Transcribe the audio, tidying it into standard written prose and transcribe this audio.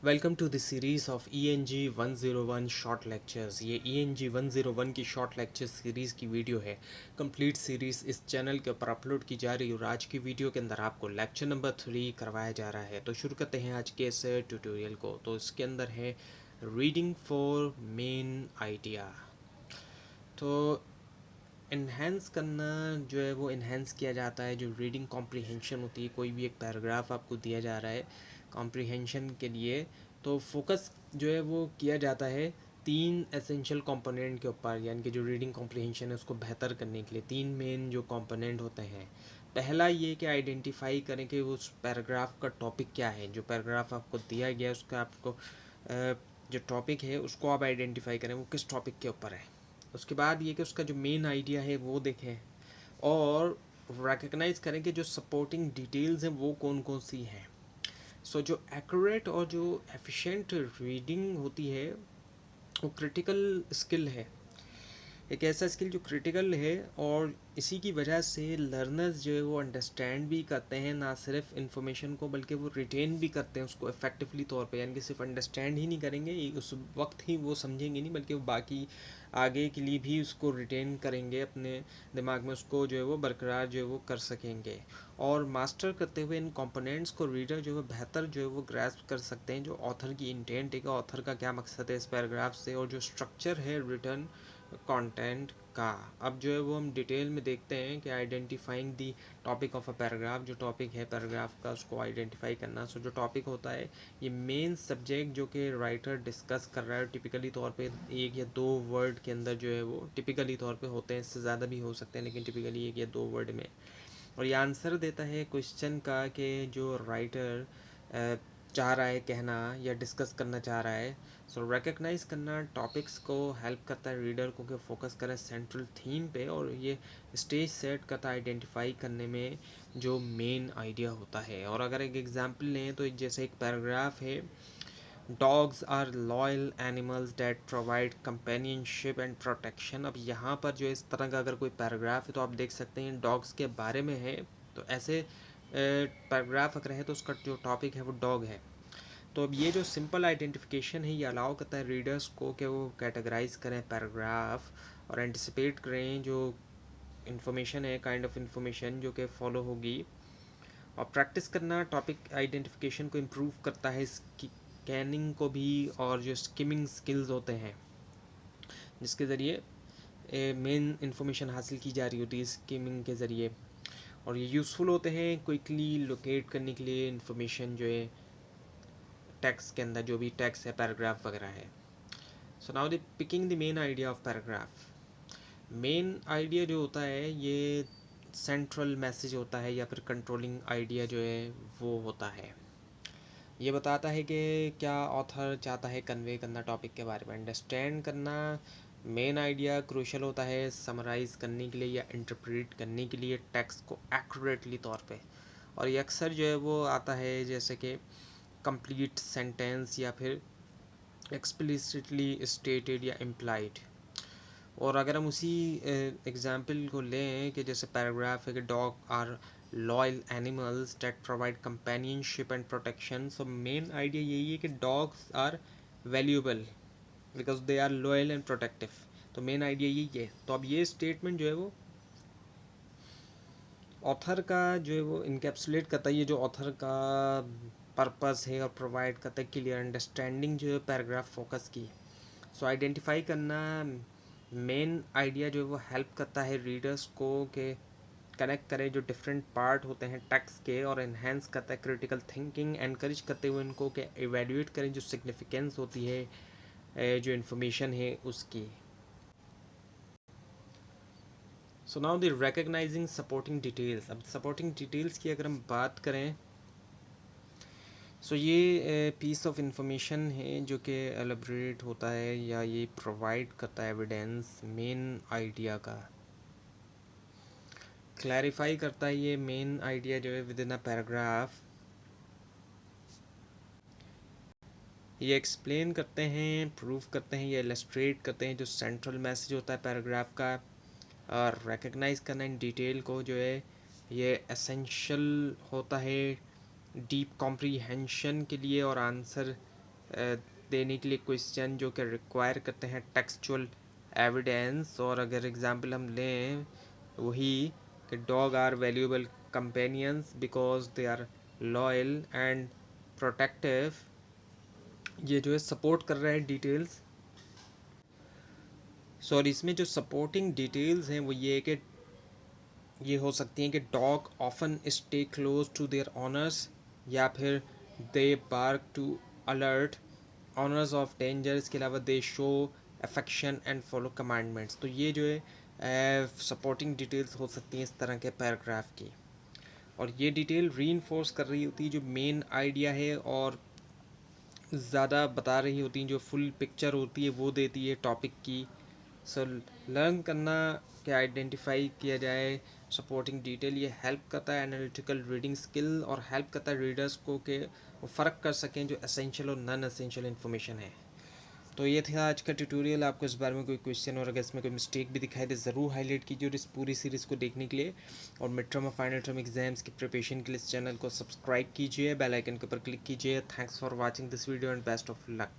Welcome to the series of ENG 101 short lectures. ये ENG 101 की short lecture series की video है। Complete series इस चैनल के ऊपर अपलोड की जा रही है और आज की वीडियो के अंदर आपको लेक्चर नंबर 3 करवाया जा रहा है। तो शुरू करते हैं आज के इस ट्यूटोरियल को। तो इसके अंदर है रीडिंग फॉर मेन आइडिया। तो इन्हेंस करना जो है वो इन्हेंस किया जाता है, जो रीडिंग कॉम्प्रिहेंशन होती है। कोई भी एक पैराग्राफ आपको दिया जा रहा है कॉम्प्रिहेंशन के लिए, तो फोकस जो है वो किया जाता है तीन एसेंशियल कंपोनेंट के ऊपर, यानी कि जो रीडिंग कॉम्प्रिहेंशन है उसको बेहतर करने के लिए तीन मेन जो कंपोनेंट होते हैं। पहला ये कि आइडेंटिफाई करें कि उस पैराग्राफ का टॉपिक क्या है। जो पैराग्राफ आपको दिया गया है उसका आपको जो टॉपिक है उसको आप आइडेंटिफाई करें वो किस टॉपिक के ऊपर है। उसके बाद ये कि उसका जो मेन आइडिया है वो देखें और रिकग्नाइज करें कि जो सपोर्टिंग डिटेल्स हैं वो कौन कौन सी हैं। जो एक्यूरेट और जो एफिशिएंट रीडिंग होती है वो क्रिटिकल स्किल है, एक ऐसा स्किल जो क्रिटिकल है। और इसी की वजह से लर्नर्स जो है वो अंडरस्टैंड भी करते हैं ना सिर्फ इन्फॉर्मेशन को, बल्कि वो रिटेन भी करते हैं उसको इफ़ेक्टिवली तौर पे। यानी कि सिर्फ अंडरस्टैंड ही नहीं करेंगे उस वक्त ही वो समझेंगे नहीं, बल्कि वो बाकी आगे के लिए भी उसको रिटेन करेंगे, अपने दिमाग में उसको जो है वो बरकरार जो है वो कर सकेंगे। और मास्टर करते हुए इन कंपोनेंट्स को रीडर जो है बेहतर जो है वो ग्रैस्प कर सकते हैं जो ऑथर की इंटेंट है, ऑथर का क्या मकसद है इस पैराग्राफ से, और जो स्ट्रक्चर है रिटर्न कंटेंट का। अब जो है वो हम डिटेल में देखते हैं कि identifying the topic of a paragraph, जो टॉपिक है पैराग्राफ का उसको आइडेंटिफाई करना। जो टॉपिक होता है ये मेन सब्जेक्ट जो कि राइटर डिस्कस कर रहा है, टिपिकली तौर पे एक या दो वर्ड के अंदर जो है वो टिपिकली तौर पे होते हैं, इससे ज़्यादा भी हो सकते हैं लेकिन टिपिकली एक या दो वर्ड में। और ये आंसर देता है क्वेश्चन का कि जो राइटर चाह रहा है कहना या डिस्कस करना चाह रहा है। रिकग्नाइज करना टॉपिक्स को हेल्प करता है रीडर को कि फोकस करें सेंट्रल थीम पे, और ये स्टेज सेट करता है आइडेंटिफाई करने में जो मेन आइडिया होता है। और अगर एक एग्जांपल लें तो जैसे एक पैराग्राफ है, dogs are loyal animals that provide companionship and protection. अब यहाँ पर जो इस तरह का अगर कोई पैराग्राफ है तो आप देख सकते हैं डॉग्स के बारे में है। तो ऐसे पैराग्राफ अगर है तो उसका जो टॉपिक है वो डॉग है। तो अब ये जो सिंपल आइडेंटिफिकेशन है ये अलाउ करता है रीडर्स को कि वो कैटेगराइज करें पैराग्राफ और एंटिसिपेट करें जो इन्फॉर्मेशन है, काइंड ऑफ इन्फॉर्मेशन जो कि फॉलो होगी। और प्रैक्टिस करना टॉपिक आइडेंटिफिकेशन को इम्प्रूव करता है, स्कैनिंग को भी, और जो स्किमिंग स्किल्स होते हैं जिसके ज़रिए मेन इन्फॉर्मेशन हासिल की जा रही होती है स्किमिंग के ज़रिए। और ये यूज़फुल होते हैं क्विकली लोकेट करने के लिए इन्फॉर्मेशन जो है टेक्स्ट के अंदर, जो भी टेक्स्ट है पैराग्राफ वगैरह है। So now the picking the main idea of paragraph. Main idea जो होता है ये सेंट्रल मैसेज होता है या फिर कंट्रोलिंग आइडिया जो है वो होता है। ये बताता है कि क्या ऑथर चाहता है कन्वे करना टॉपिक के बारे में। अंडरस्टैंड करना मेन आइडिया क्रूशल होता है समराइज़ करने के लिए या इंटरप्रेट करने के लिए टेक्स्ट को एक्यूरेटली तौर पे। और ये अक्सर जो है वो आता है जैसे कि कंप्लीट सेंटेंस या फिर एक्सप्लिसिटली स्टेटेड या इम्प्लाइड। और अगर हम उसी एग्जांपल को लें कि जैसे पैराग्राफ है कि dog are loyal animals that provide companionship and protection. So main idea यही है कि dogs are valuable because they are loyal and protective. तो मेन आइडिया यही है। तो अब ये स्टेटमेंट जो है वो ऑथर का जो है वो इनकेप्सुलेट करता है, ये जो ऑथर का पर्पस है और प्रोवाइड करता है क्लियर अंडरस्टैंडिंग जो है पैराग्राफ फोकस की। आइडेंटिफाई करना मेन आइडिया जो है वो हेल्प करता है रीडर्स को कि कनेक्ट करें जो डिफरेंट पार्ट होते हैं टेक्स्ट के, और इन्हेंस करता है क्रिटिकल थिंकिंग, एनकरेज करते हुए इनको कि एवेल्यूएट करें जो सिग्निफिकेंस होती है जो इन्फॉर्मेशन है उसकी। So now the recognising supporting details. अब सपोर्टिंग डिटेल्स की अगर हम बात करें ये पीस ऑफ इंफॉर्मेशन है जो कि एलेबरेट होता है या ये प्रोवाइड करता है एविडेंस मेन आइडिया का, क्लैरिफाई करता है ये मेन आइडिया जो है विद इन अ पैराग्राफ। ये एक्सप्लेन करते हैं, प्रूव करते हैं या इलस्ट्रेट करते हैं जो सेंट्रल मैसेज होता है पैराग्राफ का। और रिकग्नाइज करना इन डिटेल को जो है ये एसेंशियल होता है डीप कॉम्प्रीहेंशन के लिए और आंसर देने के लिए क्वेश्चन जो कि रिक्वायर करते हैं टेक्सचुअल एविडेंस। और अगर एग्जांपल हम लें वही कि dog are valuable companions because they are loyal and protective, ये जो है सपोर्ट कर रहा है डिटेल्स। सॉरी, इसमें जो सपोर्टिंग डिटेल्स हैं वो ये है कि ये हो सकती हैं कि dog often stay close to their owners, या फिर they bark to alert owners of danger. इसके अलावा they show affection and follow commandments. तो ये जो है सपोर्टिंग डिटेल्स हो सकती हैं इस तरह के पैराग्राफ की, और ये डिटेल री कर रही होती है जो मेन आइडिया है, और ज़्यादा बता रही होती हैं, जो फुल पिक्चर होती है वो देती है टॉपिक की। सो लर्न करना कि आइडेंटिफाई किया जाए सपोर्टिंग डिटेल, ये हेल्प करता है एनालिटिकल रीडिंग स्किल, और हेल्प करता है रीडर्स को कि वो फ़र्क कर सकें जो एसेंशियल और नॉन एसेंशियल इन्फॉर्मेशन है। तो ये था आज का ट्यूटोरियल। आपको इस बारे में कोई क्वेश्चन और अगर इसमें कोई मिस्टेक भी दिखाई दे ज़रूर हाईलाइट कीजिए, और इस पूरी सीरीज़ को देखने के लिए और मिड टर्म और फाइनल टर्म एग्जाम्स की प्रिपरेशन के लिए इस चैनल को सब्सक्राइब कीजिए, बेल आइकन के ऊपर क्लिक कीजिए। Thanks for watching this video and best of luck.